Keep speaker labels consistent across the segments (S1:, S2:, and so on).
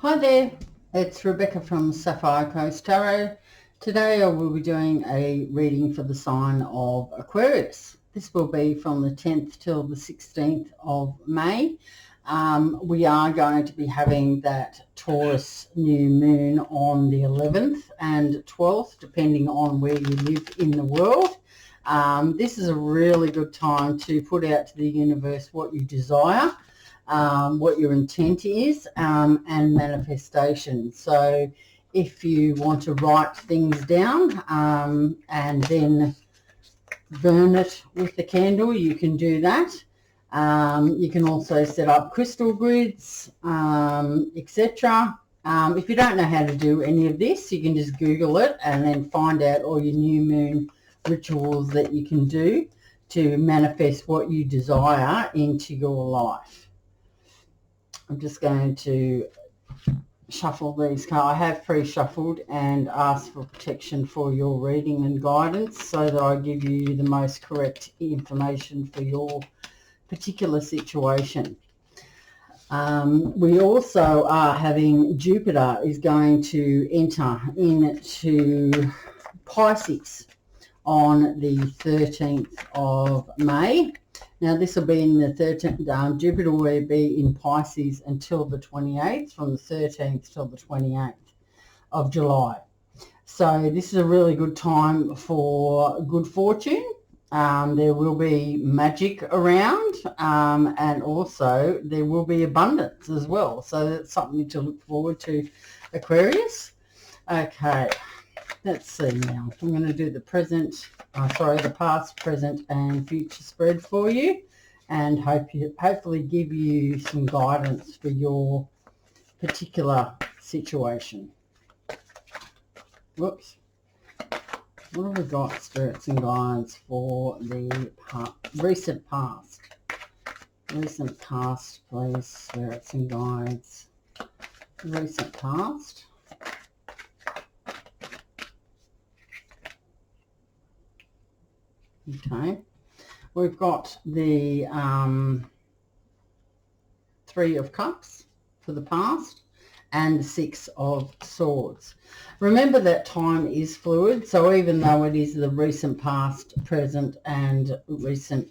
S1: Hi there, it's Rebecca from Sapphire Coast Tarot. Today I will be doing a reading for the sign of Aquarius. This will be from the 10th till the 16th of May. We are going to be having that Taurus new moon on the 11th and 12th, depending on where you live in the world. This is a really good time to put out to the universe what you desire. What your intent is, and manifestation. So if you want to write things down and then burn it with the candle, you can do that. You can also set up crystal grids, etc. If you don't know how to do any of this, you can just Google it and then find out all your new moon rituals that you can do to manifest what you desire into your life. I'm just going to shuffle these cards. I have pre-shuffled and asked for protection for your reading and guidance so that I give you the most correct information for your particular situation. We also are having Jupiter is going to enter into Pisces on the 13th of May. Now this will be in the 13th, Jupiter will be in Pisces until the 28th, from the 13th till the 28th of July. So this is a really good time for good fortune. There will be magic around, and also there will be abundance as well. So that's something to look forward to, Aquarius. Okay. Let's see now. I'm going to do the the past, present, and future spread for you, and hopefully give you some guidance for your particular situation. Whoops. What have we got, spirits and guides, for the recent past? Recent past, please, spirits and guides. Recent past. Okay, we've got the Three of Cups for the past and the Six of Swords. Remember that time is fluid, so even though it is the recent past, present, and recent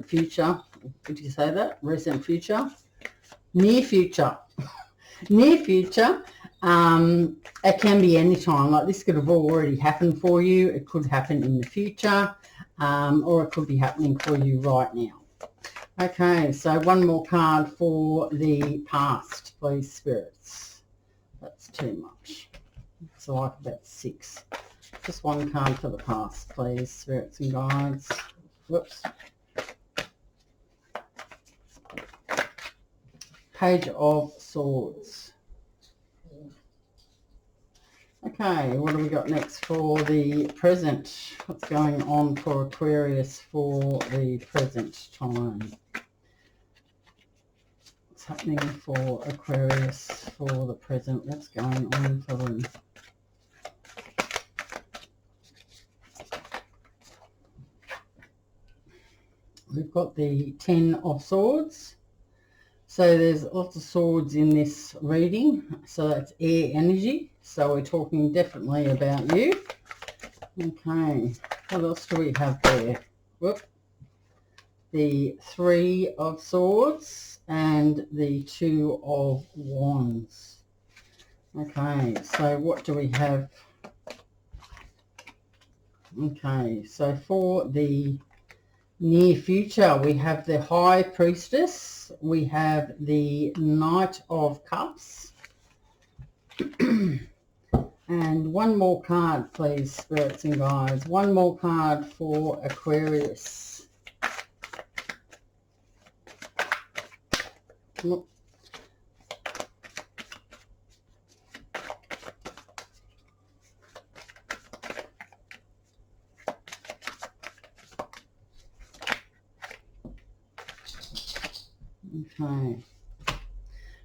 S1: future, did you say that? Recent future? Near future. Near future. It can be any time. Like this could have already happened for you. It could happen in the future, or it could be happening for you right now. Okay, so one more card for the past, please, spirits. That's too much. It's like about 6. Just one card for the past, please, spirits and guides. Whoops. Page of Swords. Okay, what have we got next for the present? What's going on for Aquarius for the present time? What's happening for Aquarius for the present? What's going on for them? We've got the 10 of Swords. So there's lots of swords in this reading. So that's air energy. So we're talking definitely about you. Okay, what else do we have there? Whoop. The 3 of Swords and the 2 of Wands. Okay, so what do we have? Okay, so for the near future, we have the High Priestess, we have the Knight of Cups, and one more card, please, spirits and guides. One more card for Aquarius. Look. Okay,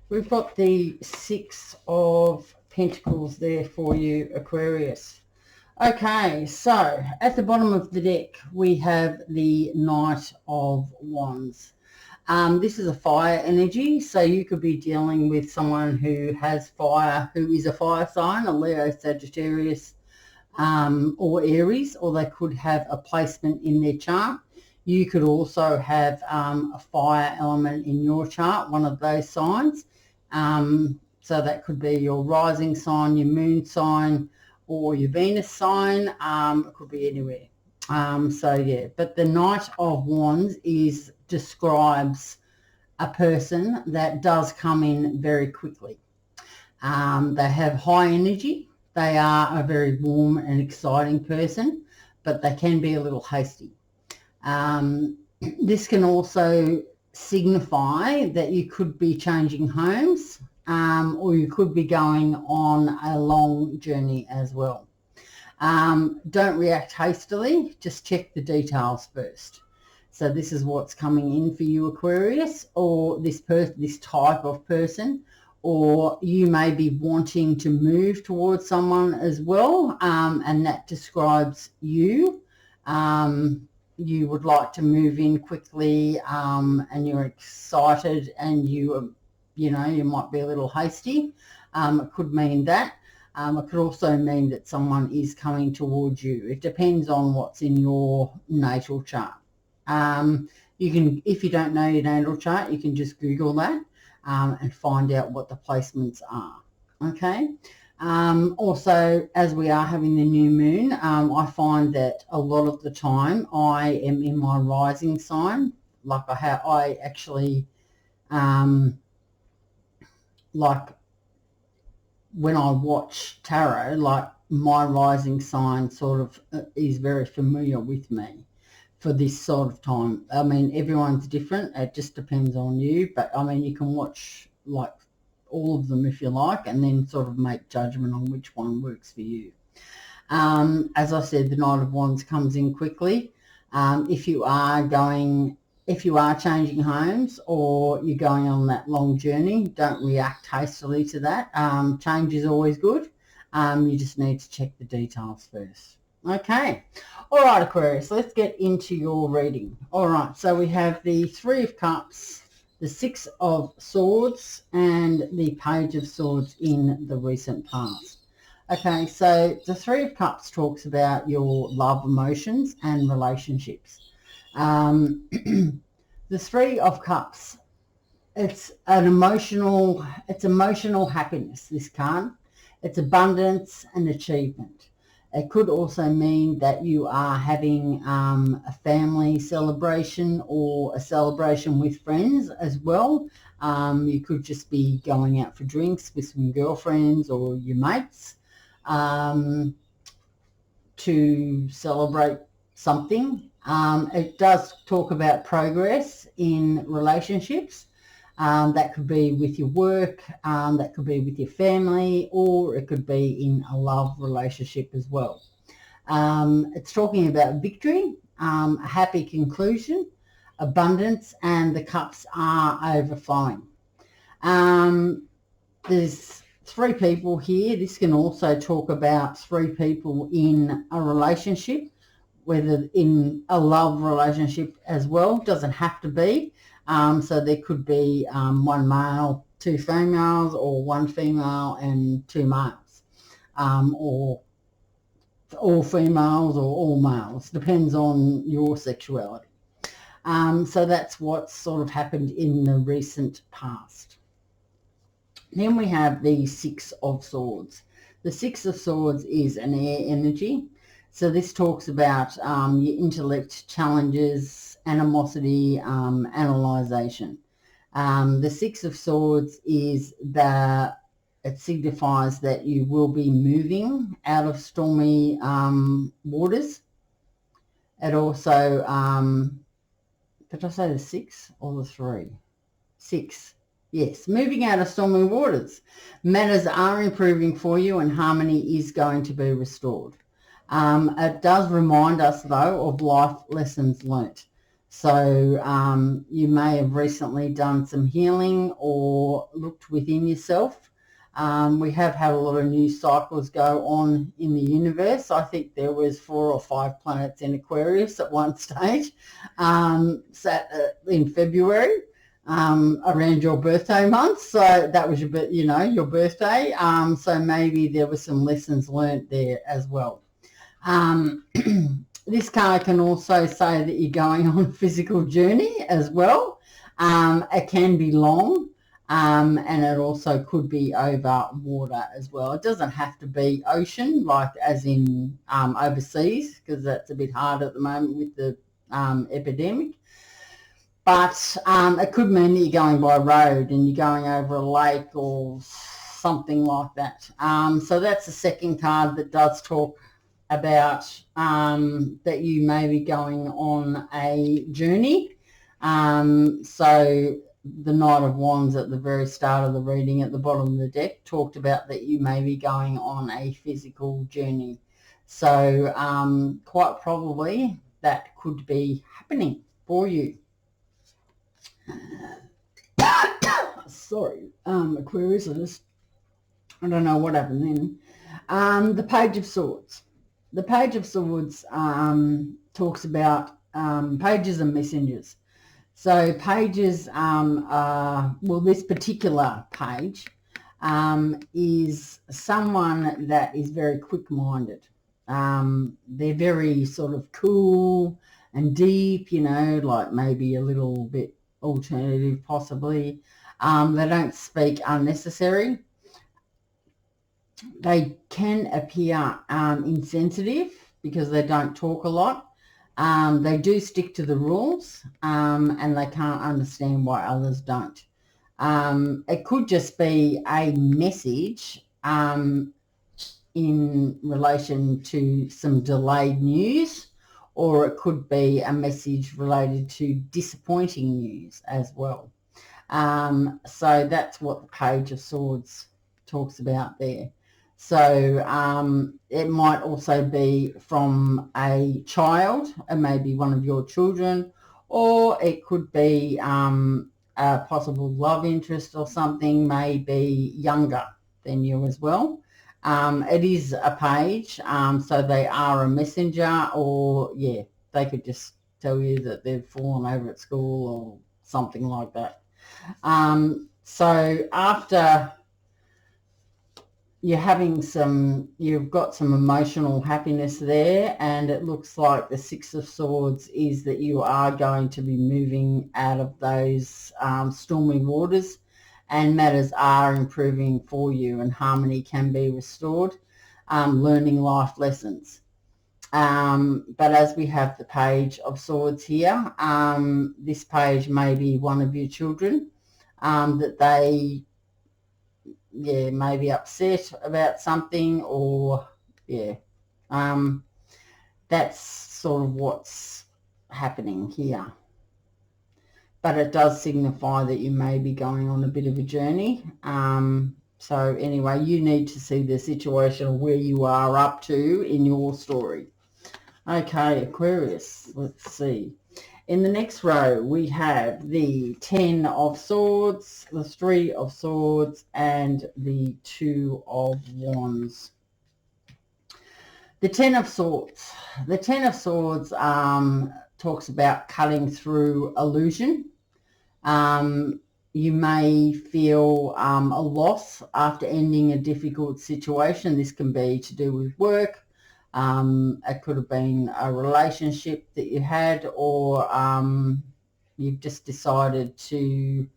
S1: we've got the 6 of Pentacles there for you, Aquarius. Okay, so at the bottom of the deck we have the Knight of Wands. This is a fire energy, so you could be dealing with someone who has fire, who is a fire sign, a Leo, Sagittarius, or Aries, or they could have a placement in their chart. You could also have a fire element in your chart, one of those signs. So that could be your rising sign, your moon sign, or your Venus sign. It could be anywhere. So yeah, but the Knight of Wands describes a person that does come in very quickly. They have high energy. They are a very warm and exciting person, but they can be a little hasty. This can also signify that you could be changing homes, or you could be going on a long journey as well. Don't react hastily, just check the details first. So this is what's coming in for you, Aquarius, or this type of person, or you may be wanting to move towards someone as well, and that describes you. You would like to move in quickly, and you're excited, and you might be a little hasty. It could mean that. It could also mean that someone is coming towards you. It depends on what's in your natal chart. You can, if you don't know your natal chart, you can just Google that and find out what the placements are. Okay. Also, as we are having the new moon, I find that a lot of the time I am in my rising sign. Like I actually, like when I watch tarot, like my rising sign sort of is very familiar with me for this sort of time. I mean, everyone's different. It just depends on you. But I mean, you can watch like all of them if you like, and then sort of make judgment on which one works for you. As I said, the Knight of Wands comes in quickly. If you are changing homes or you're going on that long journey, don't react hastily to that. Change is always good. You just need to check the details first. Okay. All right, Aquarius, let's get into your reading. All right, so we have the Three of Cups, the Six of Swords, and the Page of Swords in the recent past. Okay, so the Three of Cups talks about your love, emotions, and relationships. The Three of Cups, it's emotional happiness, this card. It's abundance and achievement. It could also mean that you are having a family celebration or a celebration with friends as well. You could just be going out for drinks with some girlfriends or your mates to celebrate something. It does talk about progress in relationships. That could be with your work, that could be with your family, or it could be in a love relationship as well. It's talking about victory, a happy conclusion, abundance, and the cups are overflowing. There's three people here. This can also talk about three people in a relationship, whether in a love relationship as well. Doesn't have to be. So there could be one male, two females, or one female and two males, or all females or all males. Depends on your sexuality. So that's what sort of happened in the recent past. Then we have the Six of Swords. The Six of Swords is an air energy. So this talks about your intellect, challenges, animosity, analysation. The Six of Swords it signifies that you will be moving out of stormy waters. It also, did I say the six or the three? Six. Yes, moving out of stormy waters. Matters are improving for you and harmony is going to be restored. It does remind us, though, of life lessons learnt. So you may have recently done some healing or looked within yourself. We have had a lot of new cycles go on in the universe. I think there was 4 or 5 planets in Aquarius at one stage in February. around your birthday month. So that was your birthday. So maybe there were some lessons learnt there as well. This card can also say that you're going on a physical journey as well. It can be long, and it also could be over water as well. It doesn't have to be ocean, like as in overseas, because that's a bit hard at the moment with the epidemic. But it could mean that you're going by road and you're going over a lake or something like that. So that's the second card that does talk about that you may be going on a journey. So the Knight of Wands at the very start of the reading at the bottom of the deck talked about that you may be going on a physical journey. So quite probably that could be happening for you. Sorry, Aquarius, I don't know what happened then. The Page of Swords. The Page of Swords talks about pages and messengers. So pages this particular page is someone that is very quick-minded. They're very sort of cool and deep, like maybe a little bit alternative possibly. They don't speak unnecessary. They can appear insensitive because they don't talk a lot. They do stick to the rules, and they can't understand why others don't. It could just be a message in relation to some delayed news, or it could be a message related to disappointing news as well. So that's what the Page of Swords talks about there. So it might also be from a child, it may be one of your children, or it could be a possible love interest or something, may be younger than you as well. It is a page, so they are a messenger, or they could just tell you that they've fallen over at school or something like that. So after you've got some emotional happiness there, and it looks like the Six of Swords is that you are going to be moving out of those stormy waters, and matters are improving for you and harmony can be restored, learning life lessons. But as we have the Page of Swords here, this page may be one of your children, that they may be upset about something, or that's sort of what's happening here. But it does signify that you may be going on a bit of a journey. So anyway, you need to see the situation of where you are up to in your story. Okay, Aquarius, let's see. In the next row, we have the Ten of Swords, the Three of Swords, and the Two of Wands. The Ten of Swords. The Ten of Swords talks about cutting through illusion. You may feel a loss after ending a difficult situation. This can be to do with work. It could have been a relationship that you had, or you've just decided to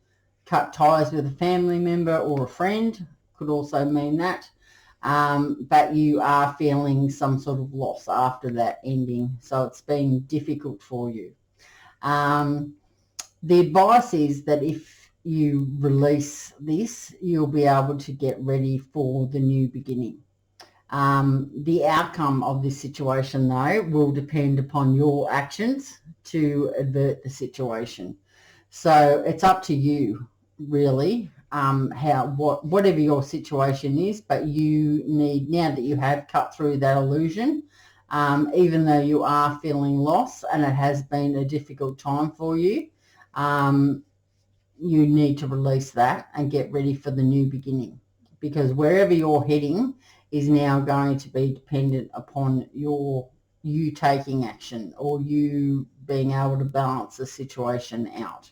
S1: cut ties with a family member or a friend. Could also mean that. But you are feeling some sort of loss after that ending. So it's been difficult for you. The advice is that if you release this, you'll be able to get ready for the new beginning. The outcome of this situation, though, will depend upon your actions to avert the situation. So it's up to you, really, whatever your situation is, but you need, now that you have cut through that illusion, even though you are feeling loss and it has been a difficult time for you, you need to release that and get ready for the new beginning, because wherever you're heading is now going to be dependent upon you taking action, or you being able to balance the situation out.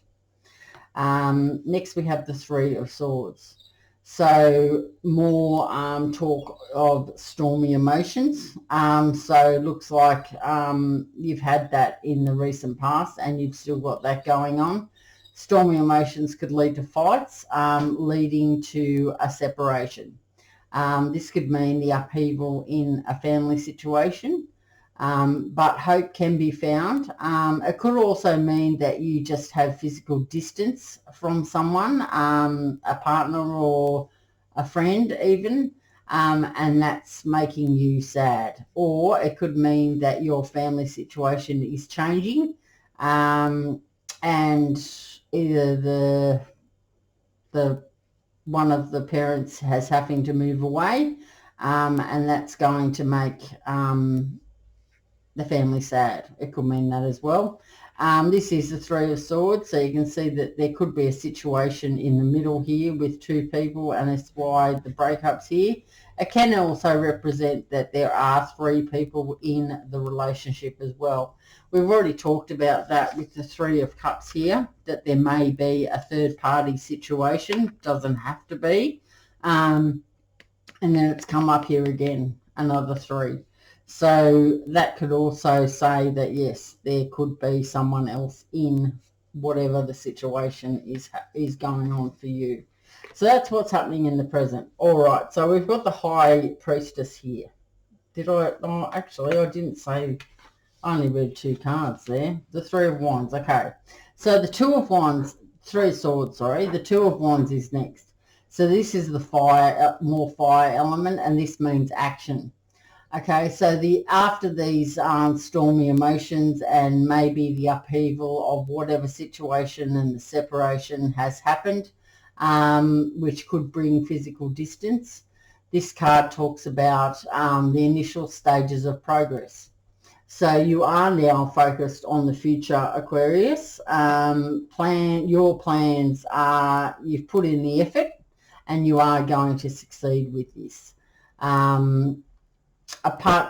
S1: Next we have the Three of Swords. So more talk of stormy emotions. So it looks like you've had that in the recent past and you've still got that going on. Stormy emotions could lead to fights, leading to a separation. This could mean the upheaval in a family situation, but hope can be found. It could also mean that you just have physical distance from someone, a partner or a friend even, and that's making you sad. Or it could mean that your family situation is changing, and either the one of the parents has having to move away, and that's going to make the family sad. It could mean that as well. This is the Three of Swords, so you can see that there could be a situation in the middle here with two people, and that's why the breakup's here. It can also represent that there are three people in the relationship as well. We've already talked about that with the Three of Cups here, that there may be a third party situation, doesn't have to be. And then it's come up here again, another three. So that could also say that, yes, there could be someone else in whatever the situation is going on for you. So that's what's happening in the present. All right, so we've got the High Priestess here. Did I? Oh, actually, I didn't say. I only read two cards there. The Three of Wands. Okay, so the Two of Wands, Three of Swords. Sorry, the Two of Wands is next. So this is the fire, more fire element, and this means action. Okay, so after these stormy emotions and maybe the upheaval of whatever situation and the separation has happened, which could bring physical distance, this card talks about the initial stages of progress. So you are now focused on the future, Aquarius. Your plans are, you've put in the effort and you are going to succeed with this.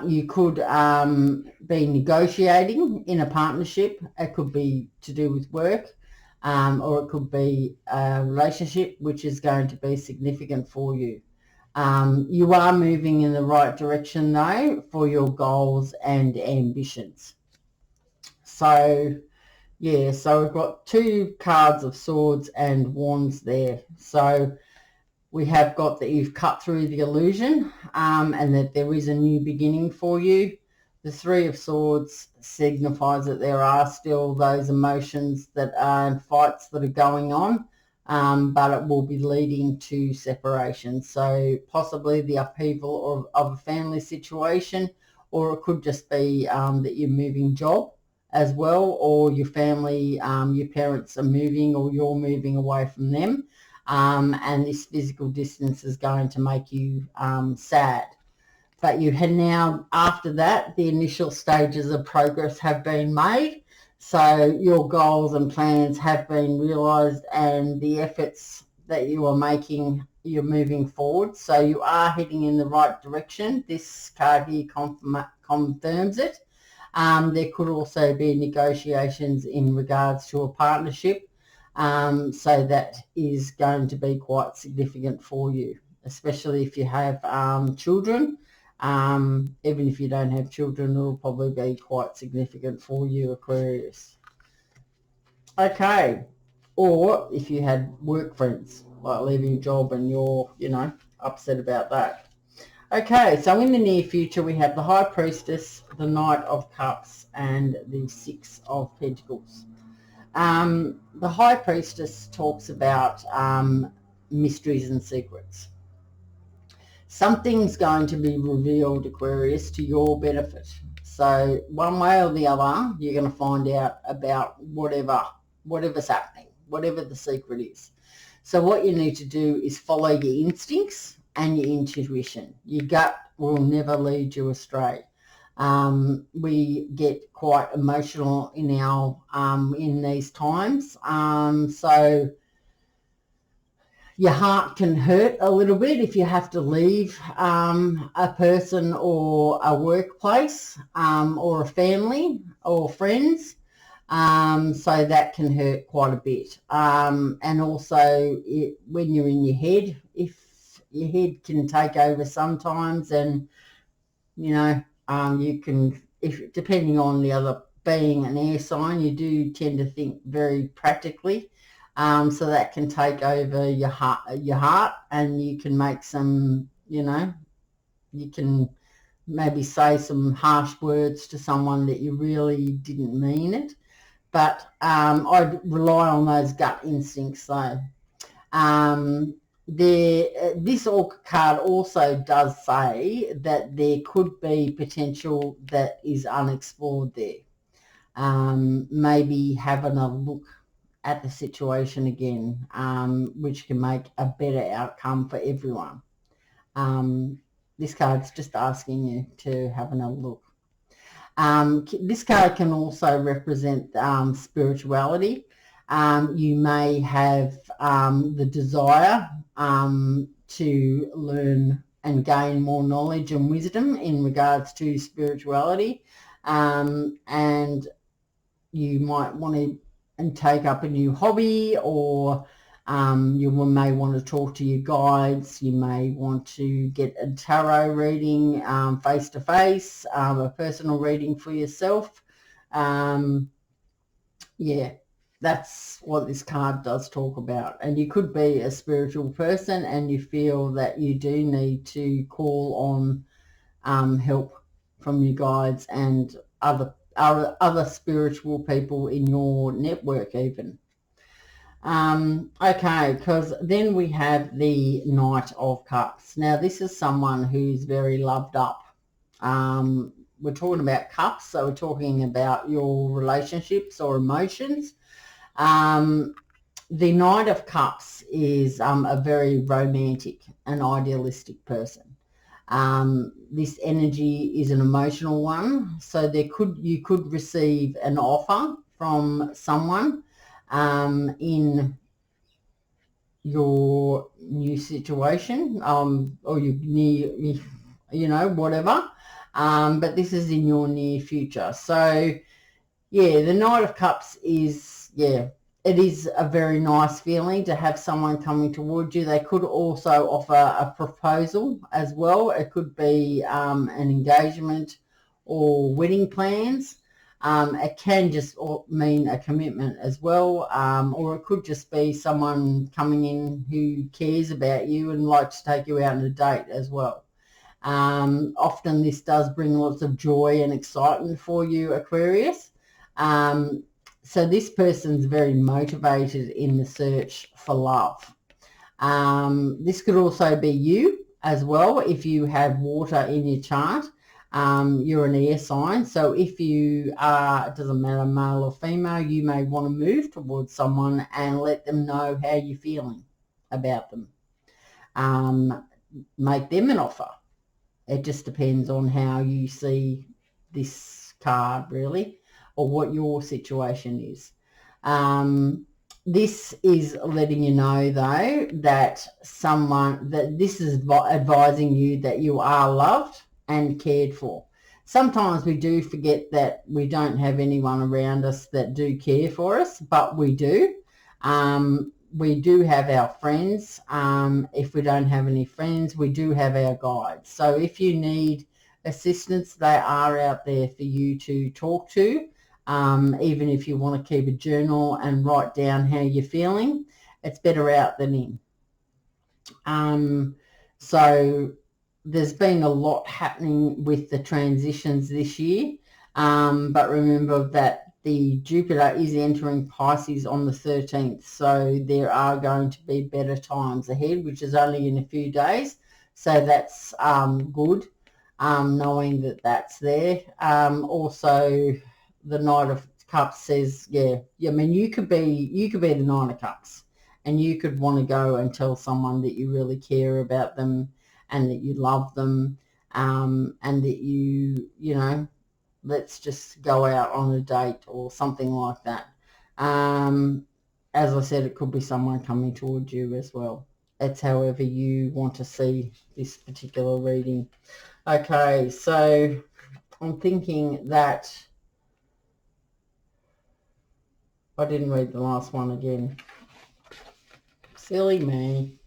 S1: You could be negotiating in a partnership. It could be to do with work, or it could be a relationship which is going to be significant for you. You are moving in the right direction though for your goals and ambitions. So yeah, so we've got two cards of Swords and Wands there. So we have got that you've cut through the illusion, and that there is a new beginning for you. The Three of Swords signifies that there are still those emotions that are fights that are going on, but it will be leading to separation. So possibly the upheaval of a family situation, or it could just be that you're moving job as well, or your family, your parents are moving, or you're moving away from them. And this physical distance is going to make you sad. But you had now, after that, the initial stages of progress have been made. So your goals and plans have been realised, and the efforts that you are making, you're moving forward. So you are heading in the right direction. This card here confirms it. There could also be negotiations in regards to a partnership. So that is going to be quite significant for you, especially if you have children. Even if you don't have children, it will probably be quite significant for you, Aquarius. Okay, or if you had work friends, like leaving a job and you're, upset about that. Okay, so in the near future, we have the High Priestess, the Knight of Cups, and the Six of Pentacles. The High Priestess talks about mysteries and secrets. Something's going to be revealed, Aquarius, to your benefit. So one way or the other, you're going to find out about whatever's happening, whatever the secret is. So what you need to do is follow your instincts and your intuition. Your gut will never lead you astray. We get quite emotional in these times. So your heart can hurt a little bit if you have to leave a person or a workplace, or a family or friends. So that can hurt quite a bit. And also when you're in your head, if your head can take over sometimes, and you know, you can, if depending on the other, being an air sign, you do tend to think very practically. So that can take over your heart, and you can make some, you know, you can maybe say some harsh words to someone that you really didn't mean it. But I rely on those gut instincts though. This Orca card also does say that there could be potential that is unexplored there. Maybe having a look at the situation again, which can make a better outcome for everyone. This card's just asking you to have another look. This card can also represent spirituality. You may have the desire to learn and gain more knowledge and wisdom in regards to spirituality, and you might want to take up a new hobby, or you may want to talk to your guides. You may want to get a tarot reading face to face, a personal reading for yourself. Yeah, that's what this card does talk about. And you could be a spiritual person and you feel that you do need to call on help from your guides and other spiritual people in your network even. Okay, because then we have the Knight of Cups. Now this is someone who's very loved up. We're talking about cups, so we're talking about your relationships or emotions. The Knight of Cups is a very romantic and idealistic person. This energy is an emotional one, so you could receive an offer from someone in your new situation, or your near, you know, whatever. But this is in your near future. So yeah, the Knight of Cups is, yeah, it is a very nice feeling to have someone coming towards you. They could also offer a proposal as well. It could be an engagement or wedding plans. It can just mean a commitment as well, or it could just be someone coming in who cares about you and likes to take you out on a date as well. Often this does bring lots of joy and excitement for you, Aquarius. So this person's very motivated in the search for love. This could also be you as well. If you have water in your chart, you're an air sign. So if you are, it doesn't matter male or female, you may want to move towards someone and let them know how you're feeling about them. Make them an offer. It just depends on how you see this card, really, or what your situation is. This is letting you know, though, that this is advising you that you are loved and cared for. Sometimes we do forget that we don't have anyone around us that do care for us, but we do. We do have our friends. If we don't have any friends, we do have our guides. So if you need assistance, they are out there for you to talk to. Even if you want to keep a journal and write down how you're feeling, it's better out than in. So there's been a lot happening with the transitions this year. But remember that the Jupiter is entering Pisces on the 13th, so there are going to be better times ahead, which is only in a few days. So that's good, knowing that that's there. Also, the Knight of Cups says, yeah, I mean, you could be the Nine of Cups, and you could want to go and tell someone that you really care about them and that you love them, and that you know, let's just go out on a date or something like that. As I said, it could be someone coming towards you as well. It's however you want to see this particular reading. Okay, so I'm thinking that I didn't read the last one again. Silly me.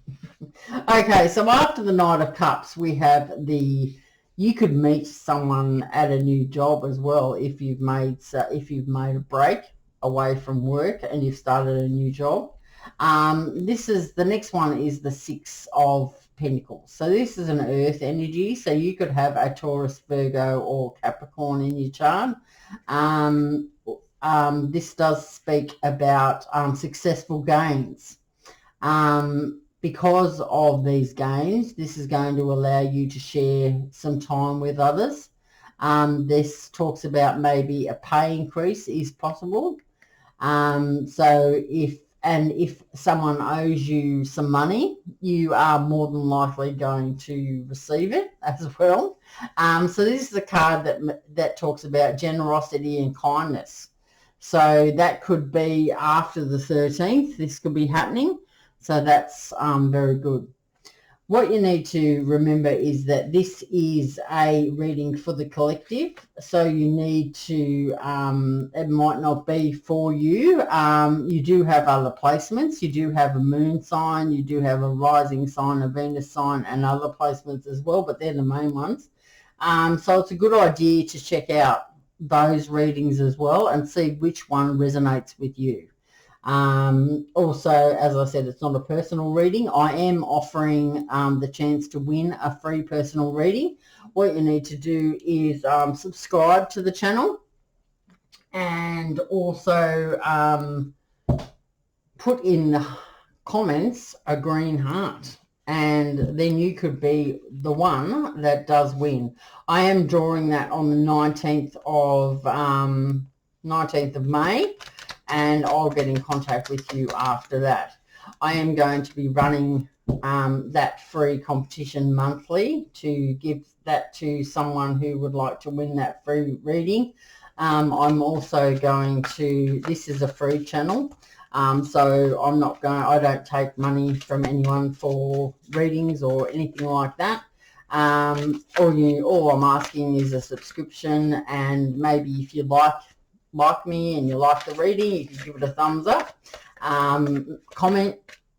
S1: Okay, so after the Knight of Cups, we have you could meet someone at a new job as well if you've made a break away from work and you've started a new job. The next one is the Six of Pentacles. So this is an earth energy. So you could have a Taurus, Virgo, or Capricorn in your chart. This does speak about successful gains. Because of these gains, this is going to allow you to share some time with others. This talks about maybe a pay increase is possible. So if someone owes you some money, you are more than likely going to receive it as well. So this is a card that talks about generosity and kindness. So that could be after the 13th. This could be happening. So that's very good. What you need to remember is that this is a reading for the collective. So you need to, it might not be for you. You do have other placements. You do have a moon sign. You do have a rising sign, a Venus sign, and other placements as well, but they're the main ones. So it's a good idea to check out those readings as well and see which one resonates with you. Also, as I said, it's not a personal reading. I am offering the chance to win a free personal reading. What you need to do is subscribe to the channel and also put in the comments a green heart, and then you could be the one that does win. I am drawing that on the 19th of May. And I'll get in contact with you after that. I am going to be running that free competition monthly to give that to someone who would like to win that free reading. I'm also going to, this is a free channel, so I don't take money from anyone for readings or anything like that. All I'm asking is a subscription, and maybe if you like me and you like the reading, you can give it a thumbs up,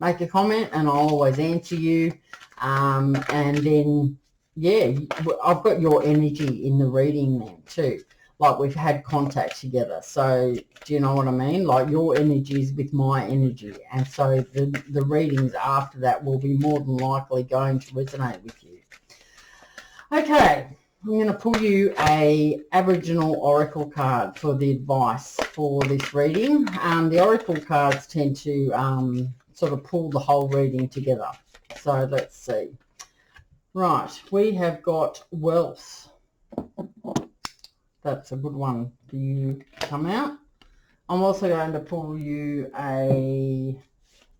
S1: make a comment, and I'll always answer you. And then, yeah, I've got your energy in the reading then too. Like, we've had contact together. So do you know what I mean? Like, your energy is with my energy. And so the readings after that will be more than likely going to resonate with you. Okay. I'm going to pull you a Aboriginal Oracle card for the advice for this reading. The Oracle cards tend to sort of pull the whole reading together. So let's see. Right, we have got wealth. That's a good one for you to come out. I'm also going to pull you a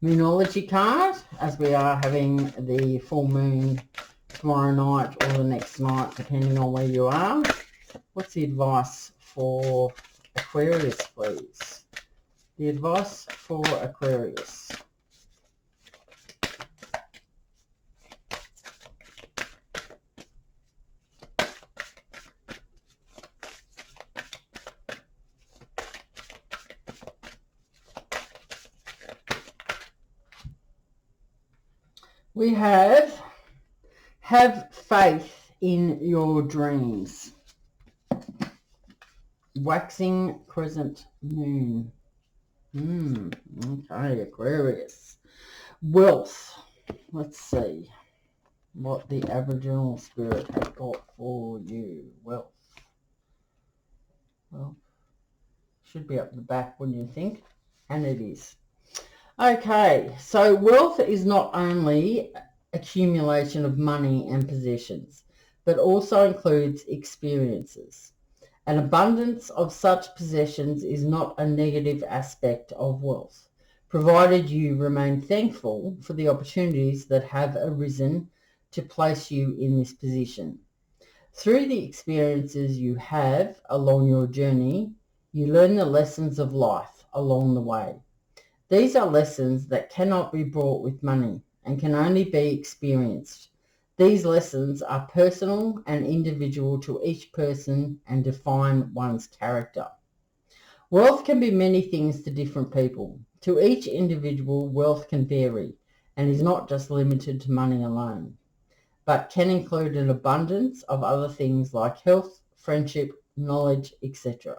S1: Moonology card, as we are having the full moon tomorrow night or the next night, depending on where you are. What's the advice for Aquarius, please? The advice for Aquarius. We have faith in your dreams. Waxing crescent moon. Okay, Aquarius. Wealth. Let's see what the Aboriginal spirit has got for you. Wealth. Well, should be up the back, wouldn't you think? And it is. Okay, so wealth is not only accumulation of money and possessions, but also includes experiences. An abundance of such possessions is not a negative aspect of wealth, provided you remain thankful for the opportunities that have arisen to place you in this position. Through the experiences you have along your journey, you learn the lessons of life along the way. These are lessons that cannot be bought with money and can only be experienced. These lessons are personal and individual to each person and define one's character. Wealth can be many things to different people. To each individual, wealth can vary and is not just limited to money alone, but can include an abundance of other things like health, friendship, knowledge, etc.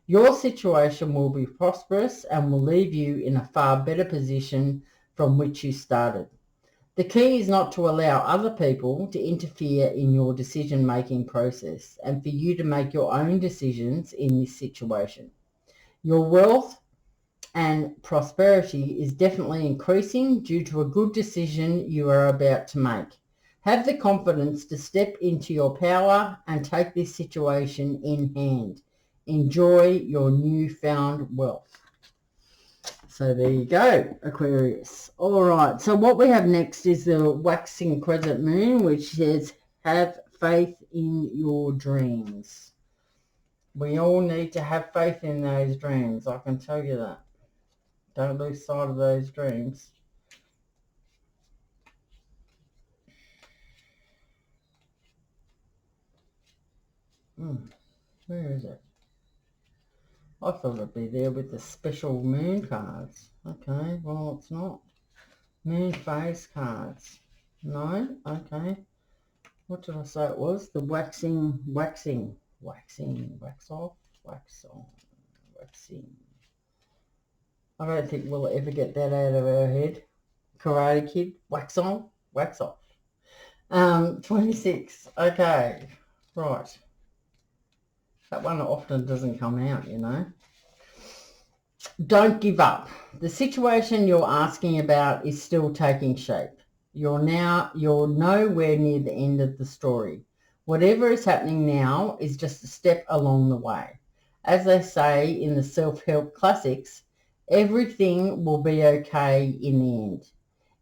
S1: Your situation will be prosperous and will leave you in a far better position from which you started. The key is not to allow other people to interfere in your decision-making process and for you to make your own decisions in this situation. Your wealth and prosperity is definitely increasing due to a good decision you are about to make. Have the confidence to step into your power and take this situation in hand. Enjoy your newfound wealth. So there you go, Aquarius. All right, so what we have next is the waxing crescent moon, which says, have faith in your dreams. We all need to have faith in those dreams, I can tell you that. Don't lose sight of those dreams. Where is it? I thought it'd be there with the special moon cards. Okay, well it's not. Moon phase cards. No? Okay. What did I say it was? The waxing, wax off, wax on, waxing. I don't think we'll ever get that out of our head. Karate Kid, wax on, wax off. 26. Okay, right. That one often doesn't come out, you know. Don't give up. The situation you're asking about is still taking shape. You're nowhere near the end of the story. Whatever is happening now is just a step along the way. As they say in the self-help classics, everything will be okay in the end.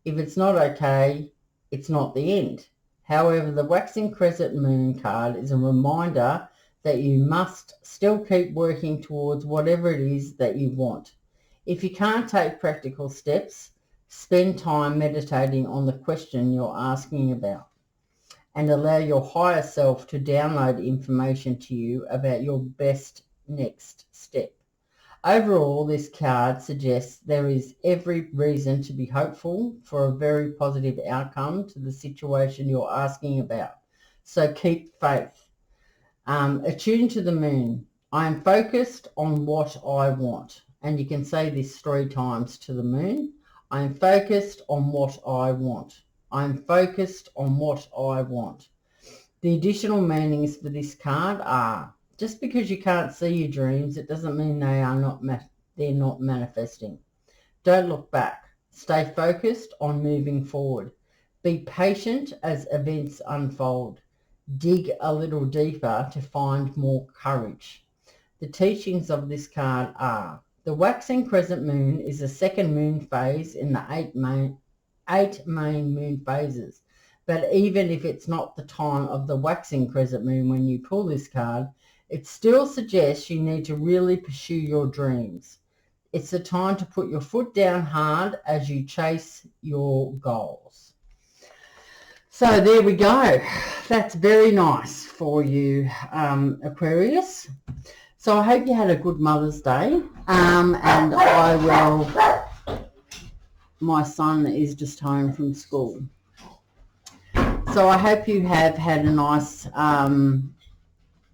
S1: If it's not okay, it's not the end. However, the waxing crescent moon card is a reminder that you must still keep working towards whatever it is that you want. If you can't take practical steps, spend time meditating on the question you're asking about and allow your higher self to download information to you about your best next step. Overall, this card suggests there is every reason to be hopeful for a very positive outcome to the situation you're asking about. So keep faith. Attune to the moon. I am focused on what I want. And you can say this 3 times to the moon. I am focused on what I want. I am focused on what I want. The additional meanings for this card are, just because you can't see your dreams, it doesn't mean they're not manifesting. Don't look back. Stay focused on moving forward. Be patient as events unfold. Dig a little deeper to find more courage. The teachings of this card are, the waxing crescent moon is the second moon phase in the 8 main moon phases. But even if it's not the time of the waxing crescent moon when you pull this card, it still suggests you need to really pursue your dreams. It's the time to put your foot down hard as you chase your goals. So there we go. That's very nice for you, Aquarius. So I hope you had a good Mother's Day. And my son is just home from school. So I hope you have had a nice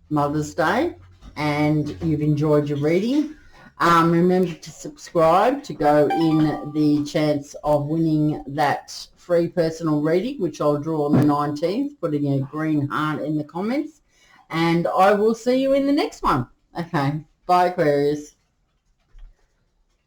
S1: Mother's Day and you've enjoyed your reading. Remember to subscribe to go in the chance of winning that free personal reading, which I'll draw on the 19th, putting a green heart in the comments. And I will see you in the next one. Okay, bye Aquarius.